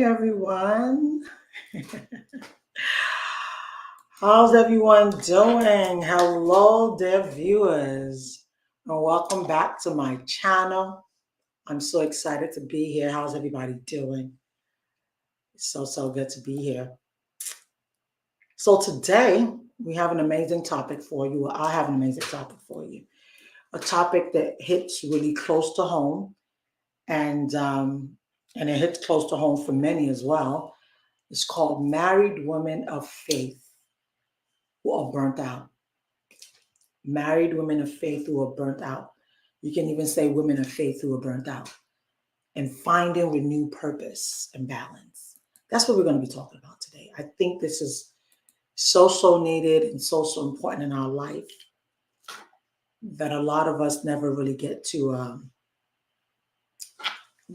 Hey everyone. How's everyone doing? Hello, dear viewers, and welcome back to my channel. I'm so excited to be here. How's everybody doing? It's so good to be here. So today we have an amazing topic for you. Well, I have an amazing topic for you. A topic that hits really close to home, and it hits close to home for many as well. It's called Married Women of Faith Who Are Burnt Out. Married women of faith who are burnt out. You can even say women of faith who are burnt out. And finding renewed purpose and balance. That's what we're going to be talking about today. I think this is so needed and so important in our life that a lot of us never really get to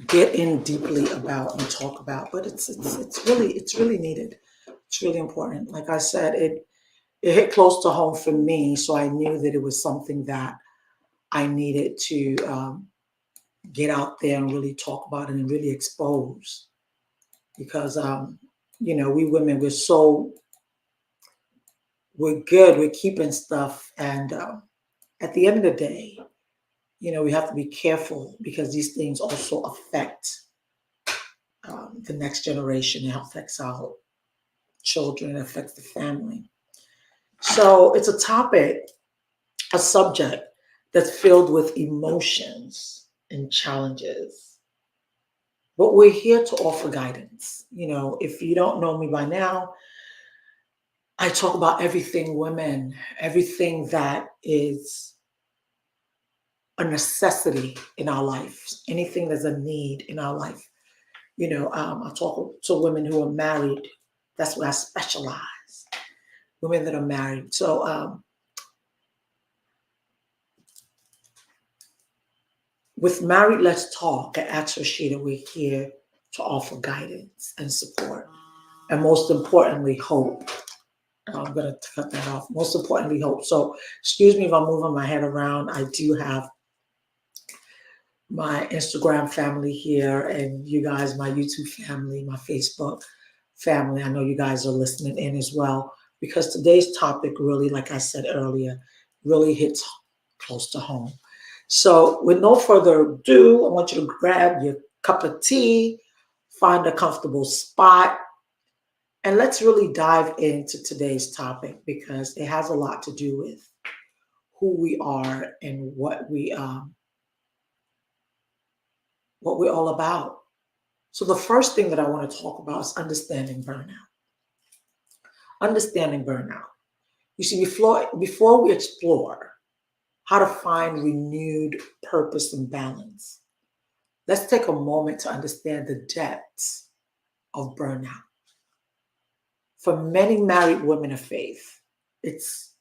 get in deeply about and talk about. But it's really needed. It's really important. Like I said, it hit close to home for me, so I knew that it was something that I needed to get out there and really talk about it and really expose. Because we women, we're good, we're keeping stuff, and at the end of the day, we have to be careful because these things also affect the next generation. It affects our children, it affects the family. So it's a topic, a subject that's filled with emotions and challenges. But we're here to offer guidance. If you don't know me by now, I talk about everything women, everything that is a necessity in our lives, anything that's a need in our life. I talk to women who are married. That's where I specialize. Women that are married. So with Married Let's Talk at Ask Rashida, we're here to offer guidance and support. And most importantly, hope. I'm going to cut that off. Most importantly, hope. So, excuse me if I'm moving my head around. I do have my Instagram family here, and you guys, my YouTube family, my Facebook family. I know you guys are listening in as well, because today's topic really, like I said earlier, really hits close to home. So, with no further ado, I want you to grab your cup of tea, find a comfortable spot, and let's really dive into today's topic because it has a lot to do with who we are and what we're all about. So the first thing that I want to talk about is understanding burnout. Understanding burnout. You see, before we explore how to find renewed purpose and balance, let's take a moment to understand the depths of burnout. For many married women of faith, it's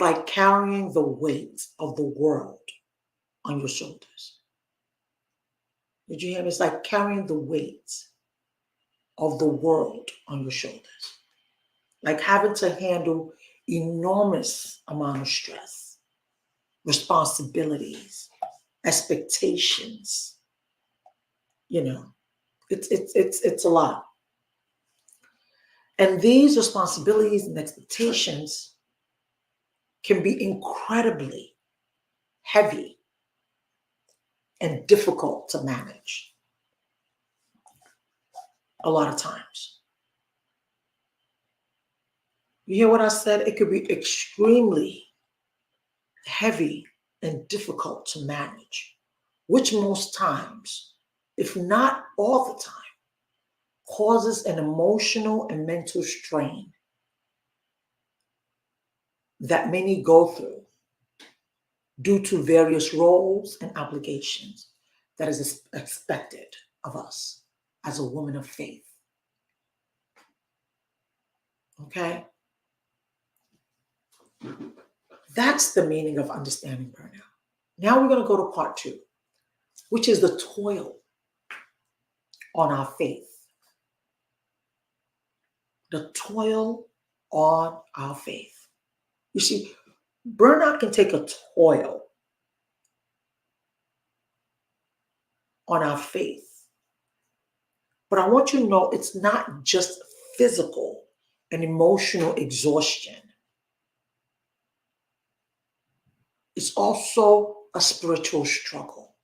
like carrying the weight of the world on your shoulders. Did you hear me? It's like carrying the weight of the world on your shoulders. Like having to handle enormous amount of stress, responsibilities, expectations. You know, it's a lot. And these responsibilities and expectations can be incredibly heavy and difficult to manage a lot of times. You hear what I said? It could be extremely heavy and difficult to manage, which most times, if not all the time, causes an emotional and mental strain that many go through due to various roles and obligations that is expected of us as a woman of faith. Okay? That's the meaning of understanding burnout. Now we're going to go to part two, which is the toil on our faith. The toil on our faith. You see, burnout can take a toil on our faith But I want you to know it's not just physical and emotional exhaustion. It's also a spiritual struggle.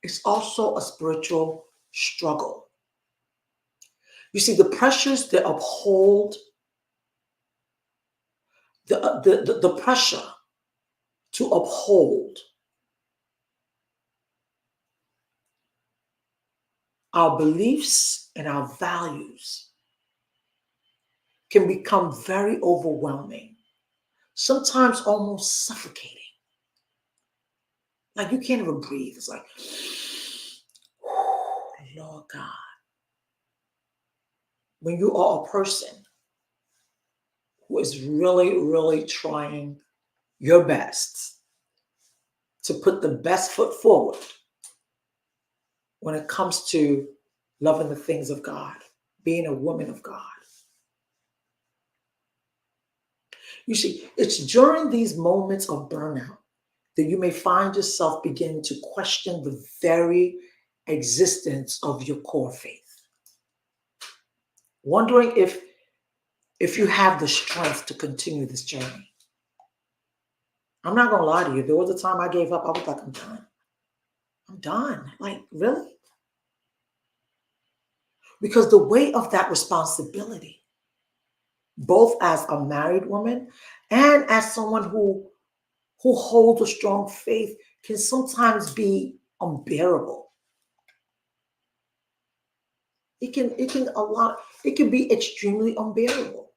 It's also a spiritual struggle. You see, the pressures that uphold the pressure to uphold our beliefs and our values can become very overwhelming, sometimes almost suffocating. Like you can't even breathe. It's like, Lord God. When you are a person who is really, really trying your best to put the best foot forward when it comes to loving the things of God, being a woman of God. You see, it's during these moments of burnout that you may find yourself beginning to question the very existence of your core faith. Wondering if you have the strength to continue this journey. I'm not gonna lie to you. There was a time I gave up. I was like, I'm done. I'm done. Like, really? Because the weight of that responsibility, both as a married woman and as someone who holds a strong faith, can sometimes be unbearable. It can be extremely unbearable.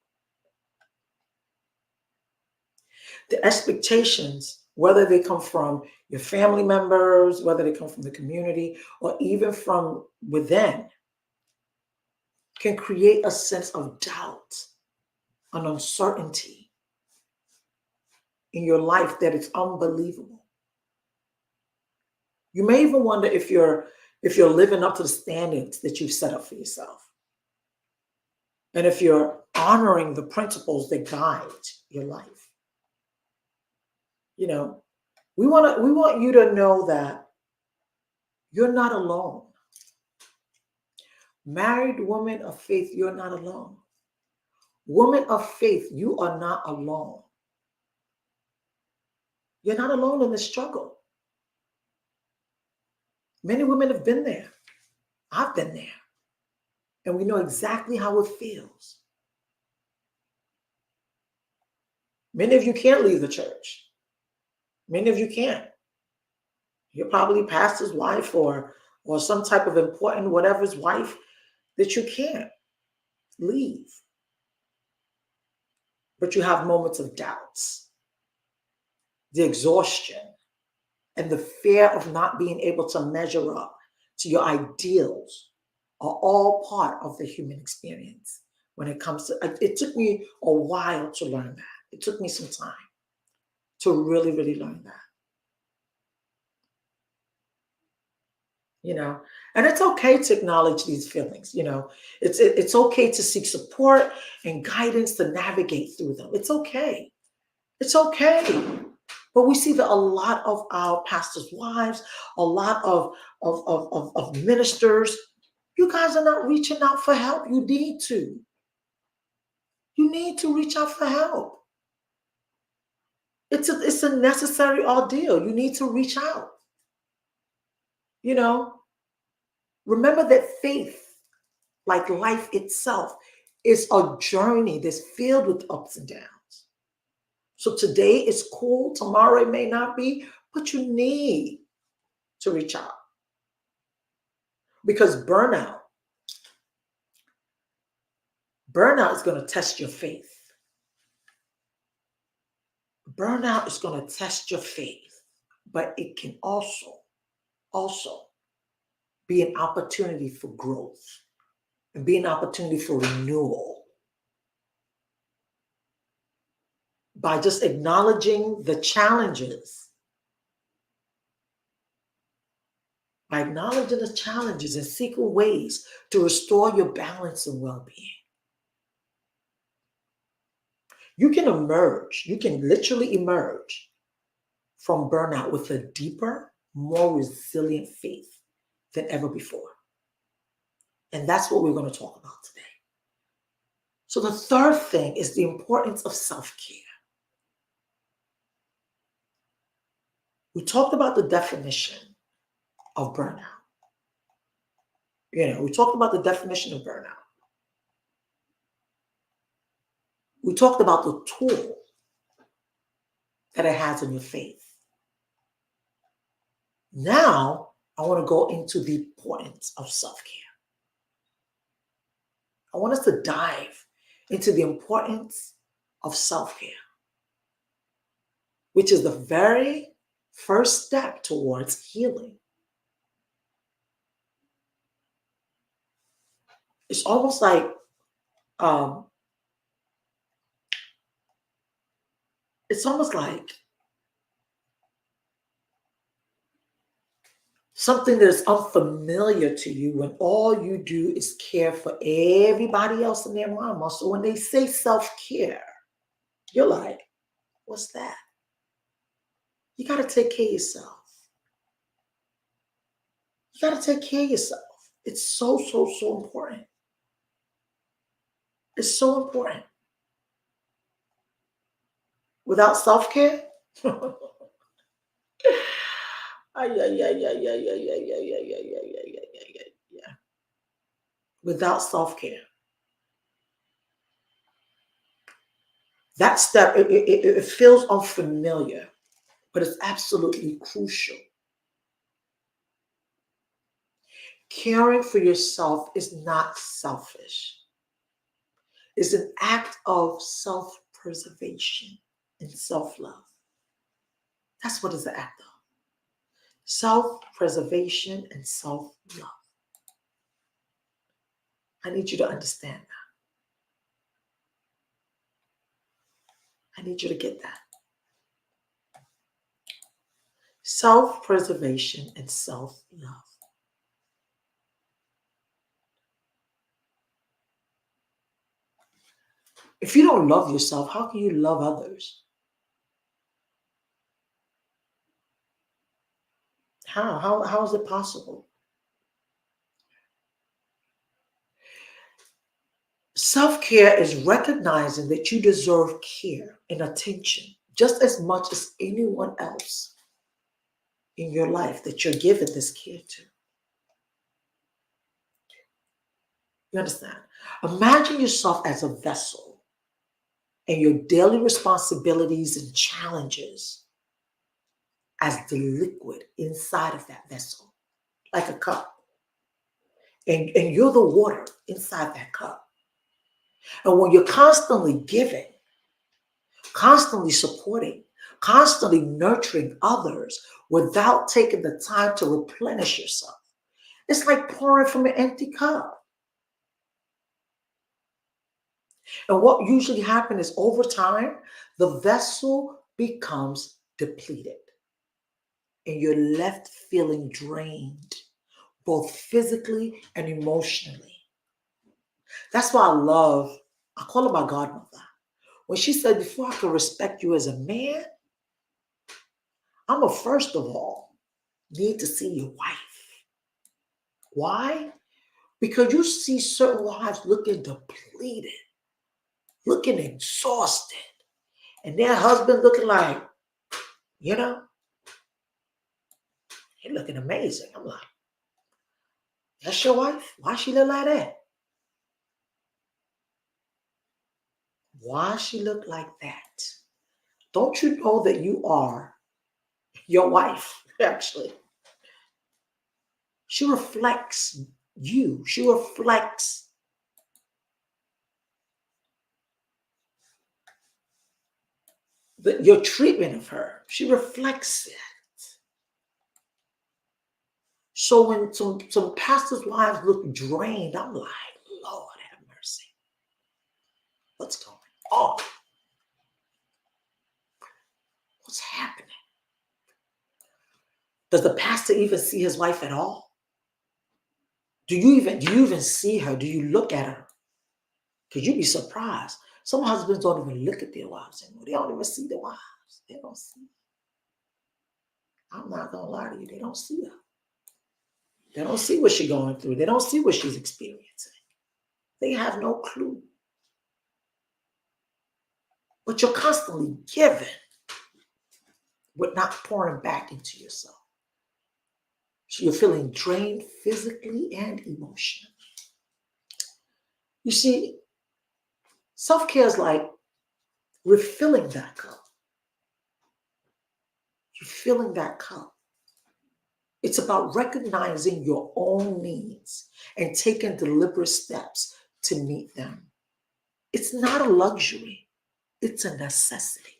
The expectations, whether they come from your family members, whether they come from the community, or even from within, can create a sense of doubt, an uncertainty in your life that is unbelievable. You may even wonder if you're living up to the standards that you've set up for yourself. And if you're honoring the principles that guide your life. You know, we want you to know that you're not alone. Married woman of faith, you're not alone. Woman of faith, you are not alone. You're not alone in the struggle. Many women have been there. I've been there. And we know exactly how it feels. Many of you can't leave the church. Many of you can't. You're probably pastor's wife or some type of important whatever's wife that you can't leave. But you have moments of doubts, the exhaustion, and the fear of not being able to measure up to your ideals are all part of the human experience when it comes to it. Took me a while to learn that. It took me some time to really, really learn that. And it's okay to acknowledge these feelings. It's okay to seek support and guidance to navigate through them. It's okay. It's okay. But we see that a lot of our pastors' wives, a lot of ministers, you guys are not reaching out for help. You need to. You need to reach out for help. It's a necessary ordeal. You need to reach out. Remember that faith, like life itself, is a journey that's filled with ups and downs. So today is cool, tomorrow it may not be, but you need to reach out. Because burnout is going to test your faith. Burnout is going to test your faith, but it can also be an opportunity for growth and be an opportunity for renewal. By just acknowledging the challenges, and seeking ways to restore your balance and well-being. You can literally emerge from burnout with a deeper, more resilient faith than ever before. And that's what we're going to talk about today. So the third thing is the importance of self-care. We talked about the definition of burnout. We talked about the definition of burnout. We talked about the tool that it has on your faith. Now, I want to go into the importance of self-care. I want us to dive into the importance of self-care, which is the very first step towards healing. It's almost like something that is unfamiliar to you when all you do is care for everybody else in their environment. So when they say self-care, you're like, what's that? You got to take care of yourself. You got to take care of yourself. It's so, so, so important. It's so important. Without self-care, without self-care, that step, it feels unfamiliar, but it's absolutely crucial. Caring for yourself is not selfish. It's an act of self-preservation and self-love. That's what it's an act of. Self-preservation and self-love. I need you to understand that. I need you to get that. Self-preservation and self-love. If you don't love yourself, how can you love others? How is it possible? Self-care is recognizing that you deserve care and attention just as much as anyone else in your life that you're giving this care to. You understand? Imagine yourself as a vessel and your daily responsibilities and challenges as the liquid inside of that vessel, like a cup. And you're the water inside that cup. And when you're constantly giving, constantly supporting, constantly nurturing others without taking the time to replenish yourself, it's like pouring from an empty cup. And what usually happens is over time, the vessel becomes depleted. And you're left feeling drained, both physically and emotionally. That's why I call her my godmother. When she said, before I can respect you as a man, I'm going to first of all need to see your wife. Why? Because you see certain wives looking depleted, looking exhausted, and their husband looking like, they're looking amazing. I'm like, that's your wife? Why she look like that? Why she look like that? Don't you know that you are your wife, actually? She reflects you. She reflects your treatment of her. She reflects it. So when some pastors' wives look drained, I'm like, Lord have mercy. What's going on? What's happening? Does the pastor even see his wife at all? Do you even see her? Do you look at her? Because you'd be surprised. Some husbands don't even look at their wives anymore. They don't even see their wives. They don't see. I'm not gonna lie to you. They don't see her. They don't see what she's going through. They don't see what she's experiencing. They have no clue. But you're constantly giving, but not pouring back into yourself. So you're feeling drained physically and emotionally. You see, self-care is like refilling that cup. You're filling that cup. It's about recognizing your own needs and taking deliberate steps to meet them. It's not a luxury. It's a necessity.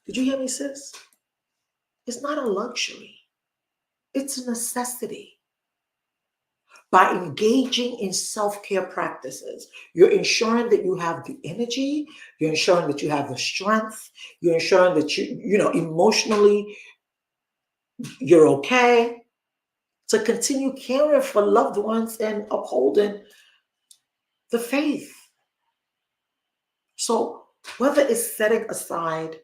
Did you hear me, sis? It's not a luxury. It's a necessity. By engaging in self-care practices, you're ensuring that you have the energy, you're ensuring that you have the strength, you're ensuring that emotionally you're okay to continue caring for loved ones and upholding the faith. So whether it's setting aside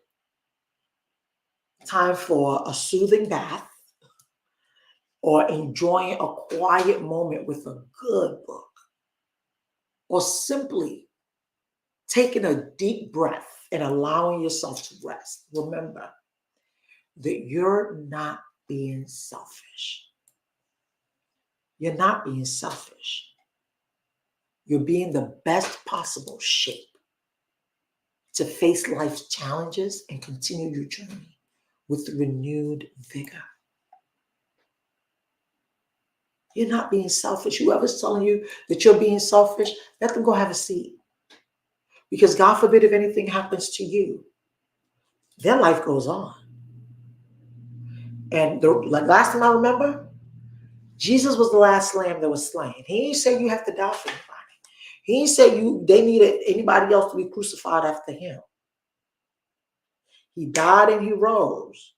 time for a soothing bath or enjoying a quiet moment with a good book, or simply taking a deep breath and allowing yourself to rest, remember that you're not being selfish. You're not being selfish. You're being the best possible shape to face life's challenges and continue your journey with renewed vigor. You're not being selfish. Whoever's telling you that you're being selfish, let them go have a seat. Because God forbid if anything happens to you, their life goes on. And like last time I remember, Jesus was the last lamb that was slain. He didn't say you have to die for anybody. He didn't say they needed anybody else to be crucified after him. He died and he rose.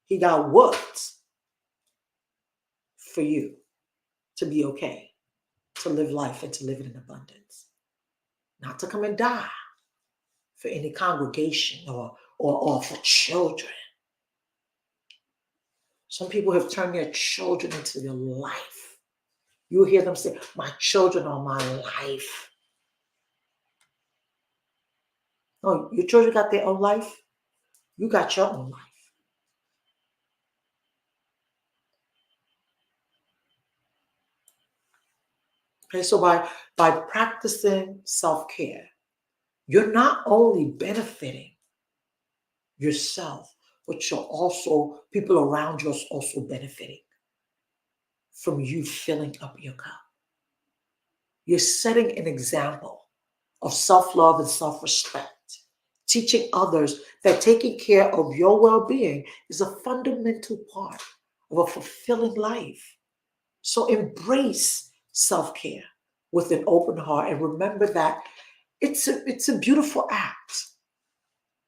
He got whooped for you to be okay, to live life and to live it in abundance. Not to come and die for any congregation or for children. Some people have turned their children into their life. You hear them say, my children are my life. No, your children got their own life. You got your own life. Okay, so by practicing self-care, you're not only benefiting yourself, but people around you are also benefiting from you filling up your cup. You're setting an example of self-love and self-respect, teaching others that taking care of your well-being is a fundamental part of a fulfilling life. So embrace self-care with an open heart and remember that it's a beautiful act.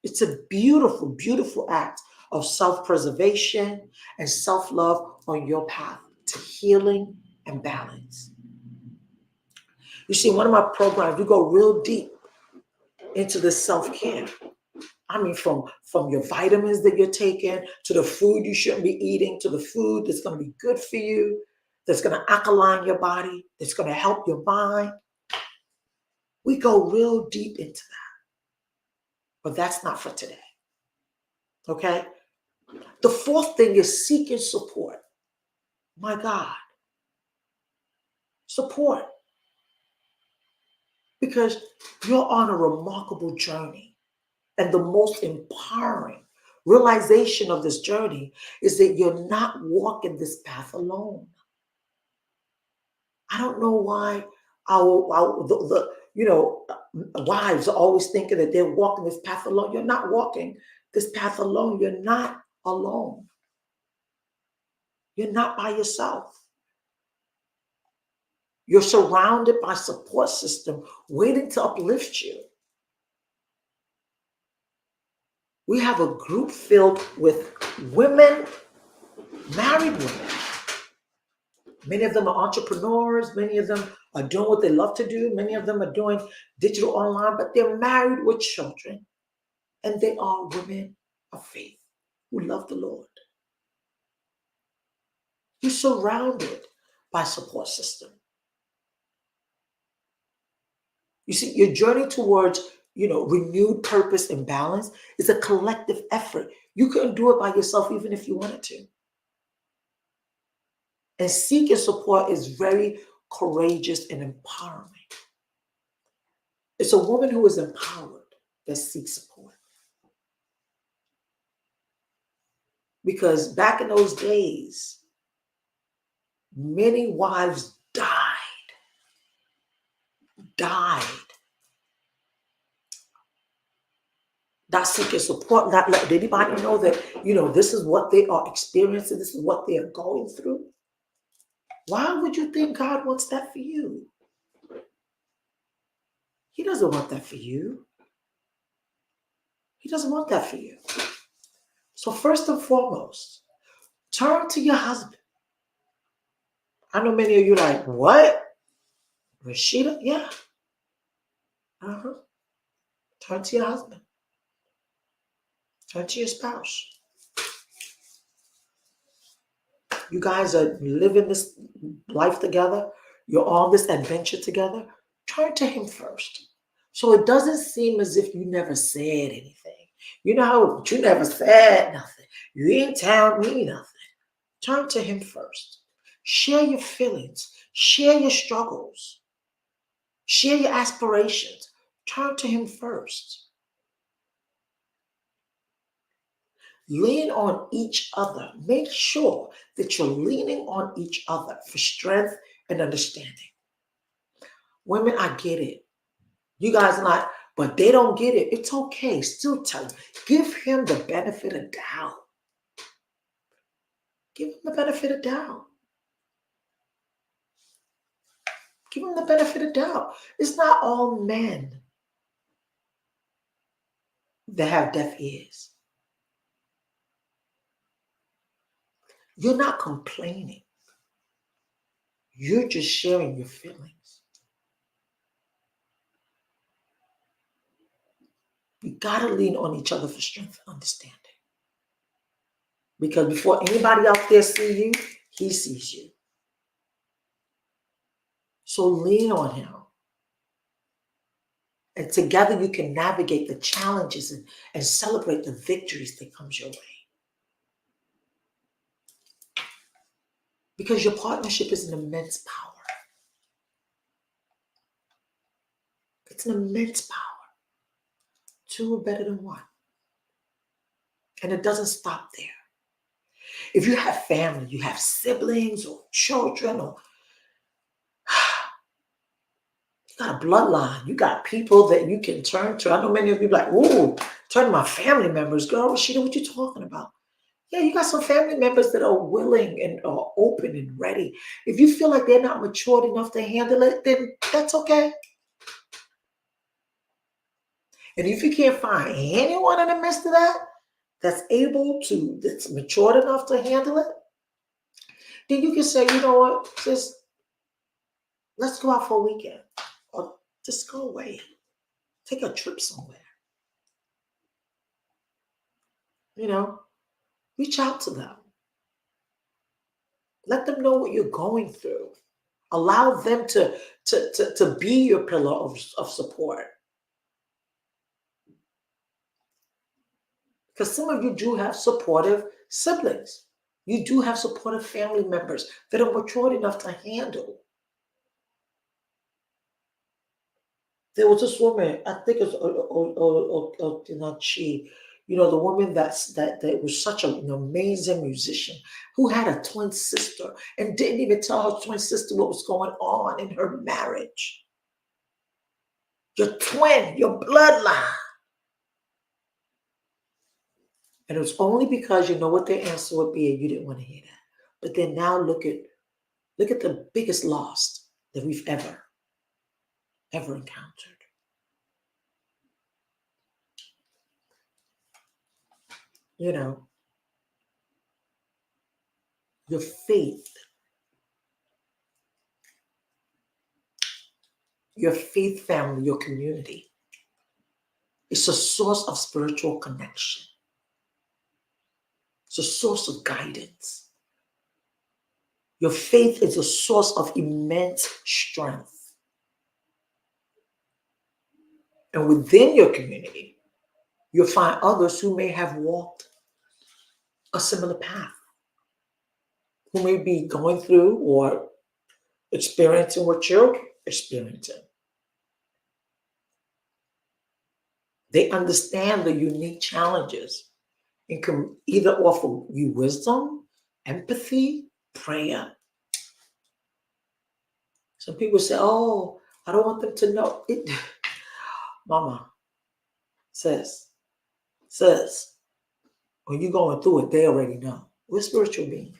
It's a beautiful, beautiful act of self-preservation and self-love on your path to healing and balance. You see, one of my programs, we go real deep into this self-care. I mean, from your vitamins that you're taking, to the food you shouldn't be eating, to the food that's going to be good for you, that's going to alkaline your body, that's going to help your mind. We go real deep into that. But that's not for today. Okay? The fourth thing is seeking support. My God. Support. Because you're on a remarkable journey. And the most empowering realization of this journey is that you're not walking this path alone. I don't know why wives are always thinking that they're walking this path alone. You're not walking this path alone. You're not alone. You're not by yourself. You're surrounded by support system waiting to uplift you. We have a group filled with women, married women. Many of them are entrepreneurs. Many of them are doing what they love to do. Many of them are doing digital online, but they're married with children. And they are women of faith who love the Lord. You're surrounded by support system. You see, your journey towards, renewed purpose and balance is a collective effort. You couldn't do it by yourself even if you wanted to. And seeking support is very courageous and empowering. It's a woman who is empowered that seeks support. Because back in those days, many wives died, not seeking support, not letting anybody know that, this is what they are experiencing, this is what they are going through. Why would you think God wants that for you? He doesn't want that for you. He doesn't want that for you. So first and foremost, turn to your husband. I know many of you like, what? Rashida? Yeah. Turn to your husband. Turn to your spouse. You guys are living this life together. You're on this adventure together. Turn to him first. So it doesn't seem as if you never said anything. You know how you never said nothing. You ain't tell me nothing. Turn to him first. Share your feelings. Share your struggles. Share your aspirations. Turn to him first. Lean on each other. Make sure that you're leaning on each other for strength and understanding. Women, I get it. You guys are not, but they don't get it. It's okay. Still tell him. Give him the benefit of doubt. Give him the benefit of doubt. Give him the benefit of doubt. It's not all men that have deaf ears. You're not complaining. You're just sharing your feelings. You gotta lean on each other for strength and understanding. Because before anybody out there sees you, he sees you. So lean on him. And together you can navigate the challenges and celebrate the victories that comes your way. Because your partnership is an immense power. It's an immense power. Two are better than one. And it doesn't stop there. If you have family, you have siblings or children, or you got a bloodline, you got people that you can turn to. I know many of you like, ooh, turn to my family members. Girl, Rashida, what you talking about? Yeah, you got some family members that are willing and are open and ready. If you feel like they're not matured enough to handle it, then that's okay. And if you can't find anyone in the midst of that that's matured enough to handle it, then you can say, you know what, just let's go out for a weekend. Or just go away. Take a trip somewhere. Reach out to them. Let them know what you're going through. Allow them to be your pillar of support. Because some of you do have supportive siblings. You do have supportive family members that are matured enough to handle. There was this woman, I think it's not she, the woman that was such an amazing musician who had a twin sister and didn't even tell her twin sister what was going on in her marriage. Your twin, your bloodline. And it was only because you know what their answer would be and you didn't want to hear that. But then now look at the biggest loss that we've ever encountered. Your faith family, your community. It's a source of spiritual connection. It's a source of guidance. Your faith is a source of immense strength. And within your community, you'll find others who may have walked a similar path, who may be going through or experiencing what you're experiencing. They understand the unique challenges and can either offer you wisdom, empathy, prayer. Some people say, oh, I don't want them to know. Mama, sis, when you're going through it, they already know. We're spiritual beings.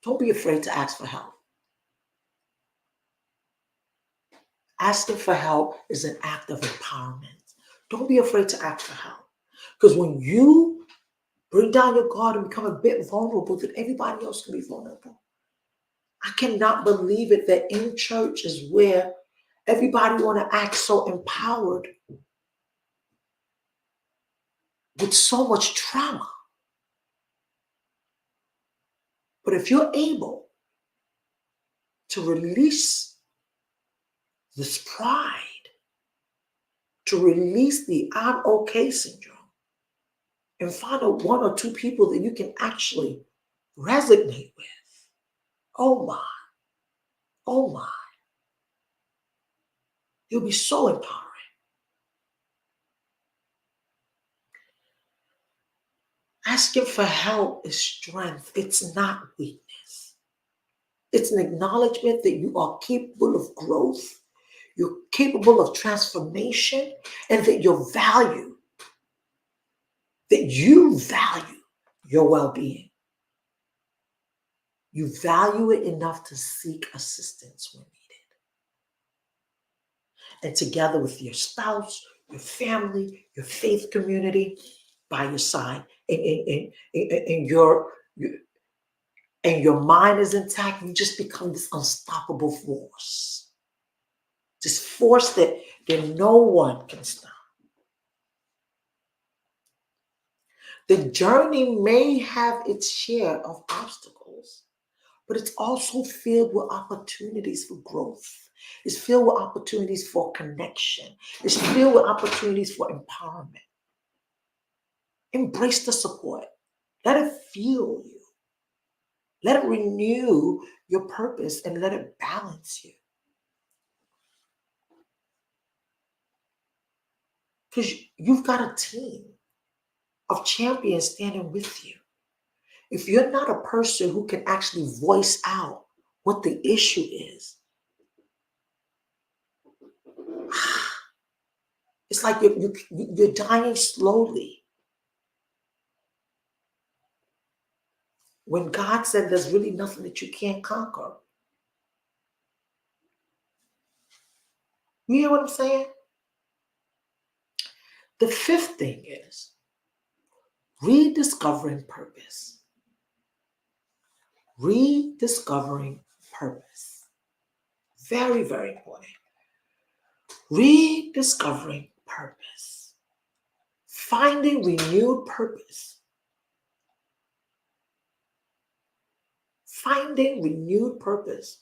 Don't be afraid to ask for help. Asking for help is an act of empowerment. Don't be afraid to ask for help. Because when you bring down your guard and become a bit vulnerable, then everybody else can be vulnerable. I cannot believe it that in church is where everybody want to act so empowered with so much trauma. But if you're able to release this pride, to release the I'm okay syndrome, and find out one or two people that you can actually resonate with, oh my, oh my, you'll be so empowering. Asking for help is strength. It's not weakness. It's an acknowledgement that you are capable of growth, you're capable of transformation, and that you value your well-being. You value it enough to seek assistance when needed. And together with your spouse, your family, your faith community by your side, and your mind is intact, you just become this unstoppable force. This force that no one can stop. The journey may have its share of obstacles, but it's also filled with opportunities for growth. It's filled with opportunities for connection. It's filled with opportunities for empowerment. Embrace the support. Let it fuel you. Let it renew your purpose and let it balance you. Because you've got a team of champions standing with you. If you're not a person who can actually voice out what the issue is, it's like you're dying slowly. When God said there's really nothing that you can't conquer. You hear what I'm saying? The fifth thing is rediscovering purpose. Rediscovering purpose. Very, very important. Rediscovering purpose. Finding renewed purpose. Finding renewed purpose.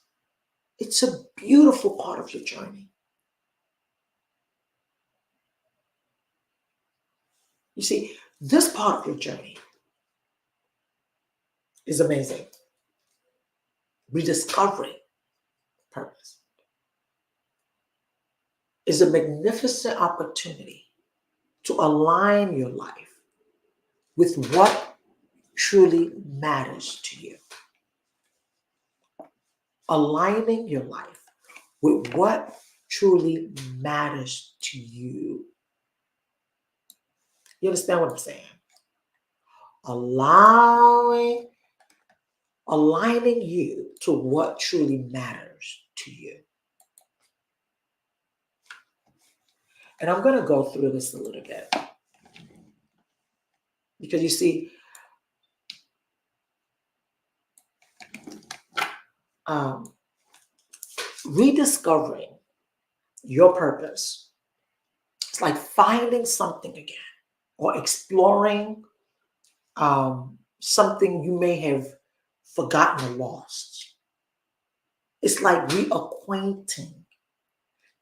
It's a beautiful part of your journey. You see, this part of your journey is amazing. Rediscovering purpose is a magnificent opportunity to align your life with what truly matters to you. Aligning your life with what truly matters to you. You understand what I'm saying? Aligning you to what truly matters to you. And I'm going to go through this a little bit. Because you see, rediscovering your purpose, it's like finding something again or exploring something you may have forgotten or lost. It's like reacquainting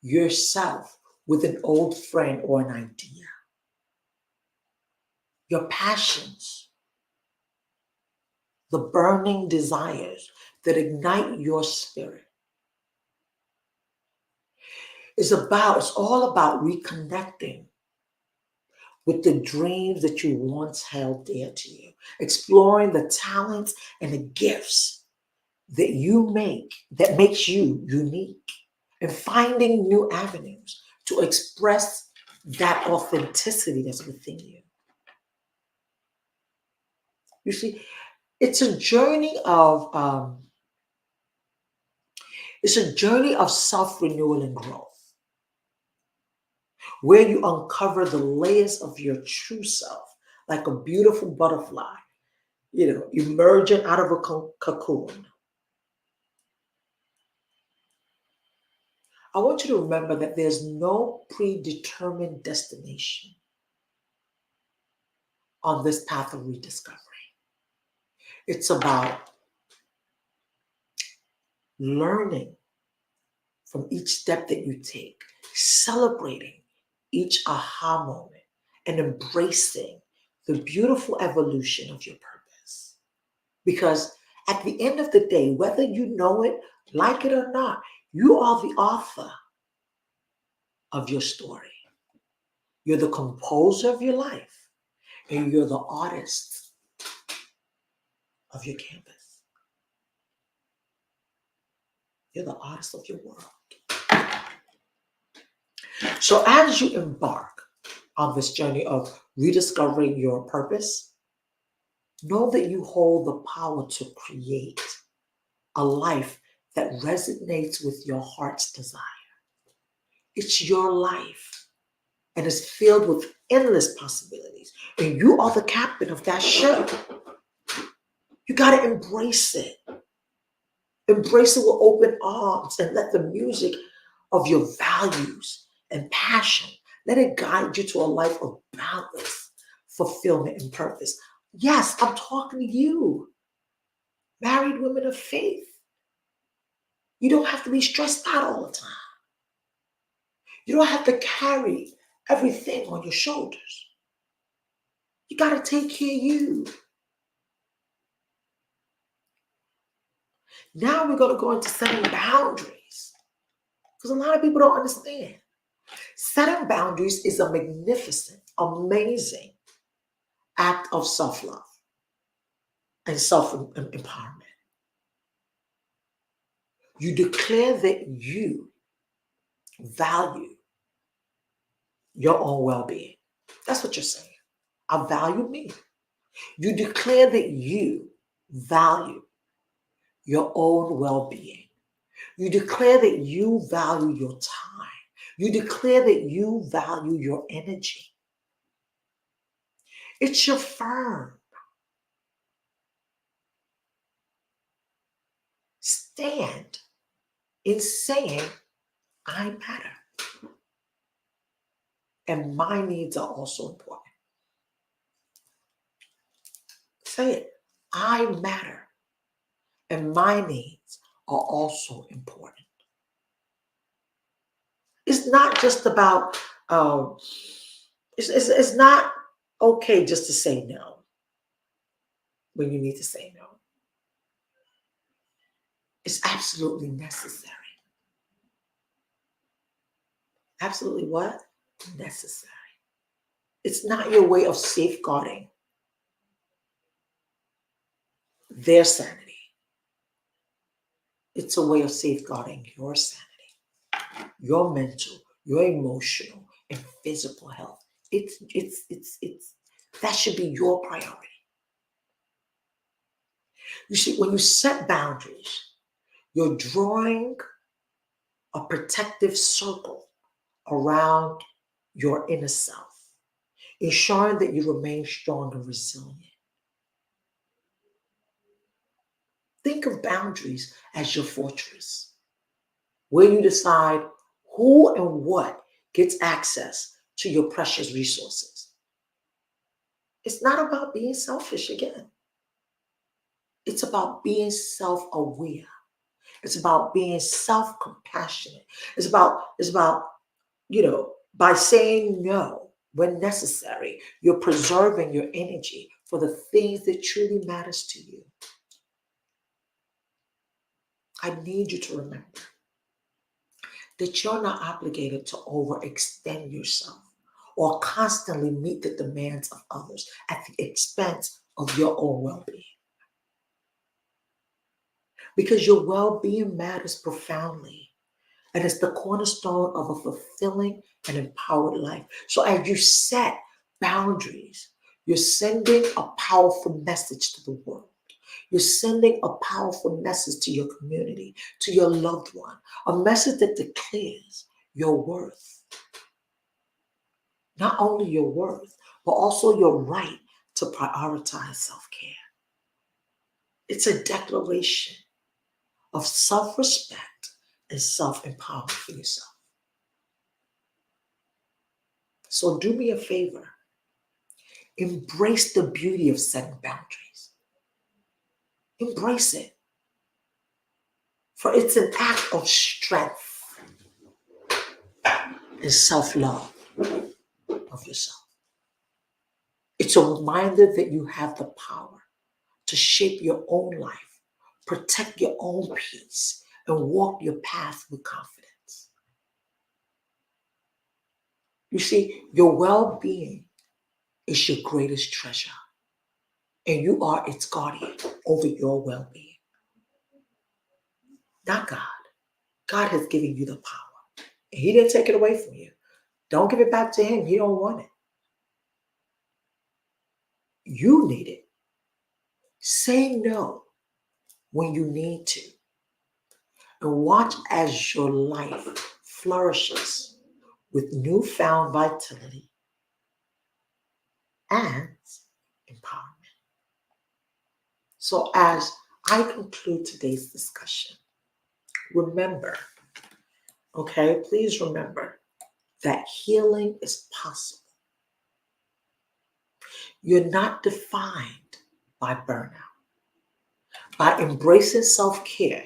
yourself with an old friend or an idea. Your passions, the burning desires that ignite your spirit. It's all about reconnecting with the dreams that you once held dear to you, exploring the talents and the gifts that makes you unique, and finding new avenues to express that authenticity that's within you. You see, it's a journey of self-renewal and growth, where you uncover the layers of your true self, like a beautiful butterfly, emerging out of a cocoon. I want you to remember that there's no predetermined destination on this path of rediscovery. It's about learning from each step that you take, celebrating each aha moment, and embracing the beautiful evolution of your purpose. Because at the end of the day, whether you know it, like it or not, you are the author of your story. You're the composer of your life, and you're the artist of your canvas. You're the artist of your world. So as you embark on this journey of rediscovering your purpose, know that you hold the power to create a life that resonates with your heart's desire. It's your life, and it's filled with endless possibilities. And you are the captain of that ship. You got to embrace it. Embrace it with open arms and let the music of your values and passion, let it guide you to a life of boundless fulfillment and purpose. Yes, I'm talking to you, married women of faith. You don't have to be stressed out all the time. You don't have to carry everything on your shoulders. You got to take care of you. Now we're going to go into setting boundaries, because a lot of people don't understand. Setting boundaries is a magnificent, amazing act of self-love and self-empowerment. You declare that you value your own well-being. That's what you're saying. I value me. You declare that you value your own well-being. You declare that you value your time. You declare that you value your energy. It's your firm stand in saying, I matter. And my needs are also important. Say it. I matter. And my needs are also important. It's not just about, it's not okay just to say no when you need to say no. It's absolutely necessary. Absolutely what? Necessary. It's not your way of safeguarding their sanity. It's a way of safeguarding your sanity, your mental, your emotional, and physical health. It's that should be your priority. You see, when you set boundaries, you're drawing a protective circle around your inner self, ensuring that you remain strong and resilient. Think of boundaries as your fortress, where you decide who and what gets access to your precious resources. It's not about being selfish again. It's about being self-aware. It's about being self-compassionate. It's about, by saying no when necessary, you're preserving your energy for the things that truly matters to you. I need you to remember that you're not obligated to overextend yourself or constantly meet the demands of others at the expense of your own well-being. Because your well-being matters profoundly, and it's the cornerstone of a fulfilling and empowered life. So as you set boundaries, you're sending a powerful message to the world. You're sending a powerful message to your community, to your loved one, a message that declares your worth. Not only your worth, but also your right to prioritize self-care. It's a declaration of self-respect and self-empowerment for yourself. So do me a favor. Embrace the beauty of setting boundaries. Embrace it. For it's an act of strength and self-love of yourself. It's a reminder that you have the power to shape your own life, protect your own peace, and walk your path with confidence. You see, your well-being is your greatest treasure, and you are its guardian over your well-being. Not God. God has given you the power, and He didn't take it away from you. Don't give it back to Him. He don't want it. You need it. Say no when you need to, and watch as your life flourishes with newfound vitality and empowerment. So as I conclude today's discussion, remember, okay, please remember that healing is possible. You're not defined by burnout. By embracing self-care,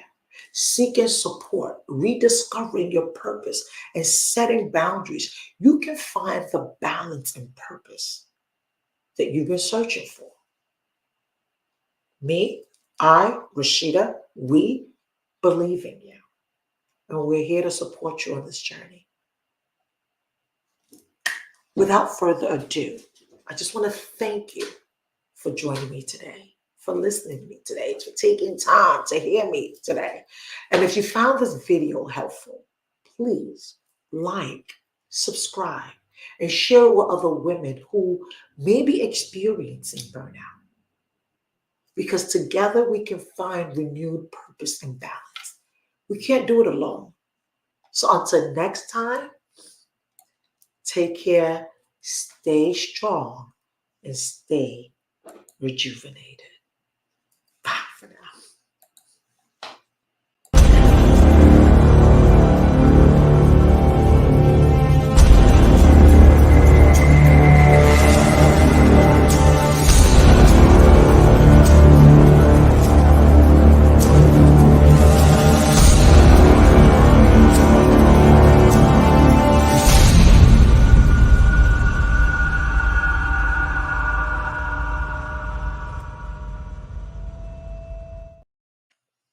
seeking support, rediscovering your purpose, and setting boundaries, you can find the balance and purpose that you've been searching for. Me, Rashida, we believe in you. And we're here to support you on this journey. Without further ado, I just want to thank you for joining me today, for listening to me today, for taking time to hear me today. And if you found this video helpful, please like, subscribe, and share with other women who may be experiencing burnout. Because together we can find renewed purpose and balance. We can't do it alone. So until next time, take care, stay strong, and stay rejuvenated.